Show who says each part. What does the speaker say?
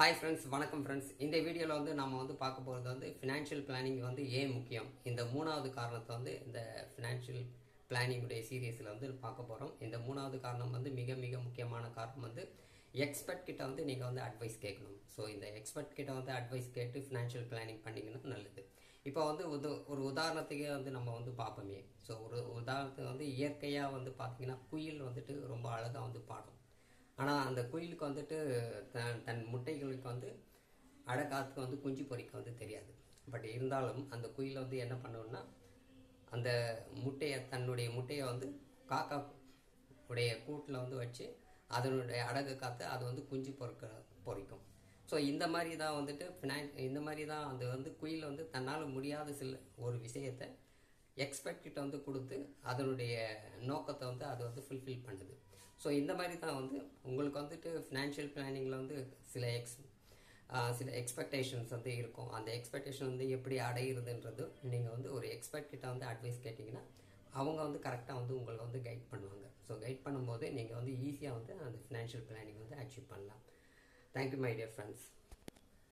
Speaker 1: Hi friends, வணக்கம் friends. இந்த வீடியோவில் வந்து நம்ம வந்து பார்க்க போகிறது வந்து ஃபினான்ஷியல் பிளானிங் வந்து ஏன் முக்கியம், இந்த மூணாவது காரணத்தை வந்து இந்த ஃபினான்ஷியல் பிளானிங்குடைய சீரியஸில் வந்து பார்க்க போகிறோம். இந்த மூணாவது காரணம் வந்து மிக மிக முக்கியமான காரணம் வந்து எக்ஸ்பர்ட் கிட்ட வந்து நீங்கள் வந்து அட்வைஸ் கேட்கணும். ஸோ இந்த எக்ஸ்பர்ட் கிட்ட வந்து அட்வைஸ் கேட்டு ஃபினான்ஷியல் பிளானிங் பண்ணிங்கன்னா நல்லது. இப்போ வந்து ஒரு உதாரணத்துக்கே வந்து நம்ம வந்து பார்ப்போமே. ஸோ ஒரு உதாரணத்துக்கு வந்து இயற்கையாக வந்து பார்த்தீங்கன்னா குயில் வந்துட்டு ரொம்ப அழகாக வந்து பாடும். ஆனால் அந்த குயிலுக்கு வந்துட்டு தன் முட்டைகளுக்கு வந்து அடைக்காத்துக்கு வந்து குஞ்சு பொறிக்க வந்து தெரியாது. பட் இருந்தாலும் அந்த குயில் வந்து என்ன பண்ணுன்னா, அந்த தன்னுடைய முட்டையை வந்து காக்கா உடைய கூட்டில் வந்து வச்சு அதனுடைய அடகு காத்து அது வந்து குஞ்சு பொறிக்கும். ஸோ இந்த மாதிரி தான் வந்துட்டு இந்த மாதிரி தான் அது வந்து குயில் வந்து தன்னால் முடியாத சில ஒரு விஷயத்தை எக்ஸ்பர்ட் கிட்ட வந்து கொடுத்து அதனுடைய நோக்கத்தை வந்து அது வந்து ஃபுல்ஃபில் பண்ணுது. ஸோ இந்த மாதிரி தான் வந்து உங்களுக்கு வந்துட்டு ஃபினான்ஷியல் பிளானிங்கில் வந்து சில எக்ஸ்பெக்டேஷன்ஸ் வந்து இருக்கும். அந்த எக்ஸ்பெக்டேஷன் வந்து எப்படி அடையிறதுன்றது நீங்கள் வந்து ஒரு எக்ஸ்பர்ட் கிட்ட வந்து அட்வைஸ் கேட்டிங்கன்னா அவங்க வந்து கரெக்டாக வந்து உங்களை வந்து கைட் பண்ணுவாங்க. ஸோ கைட் பண்ணும்போது நீங்கள் வந்து ஈஸியாக வந்து அந்த ஃபினான்ஷியல் பிளானிங் வந்து அச்சீவ் பண்ணலாம். Thank you my dear friends.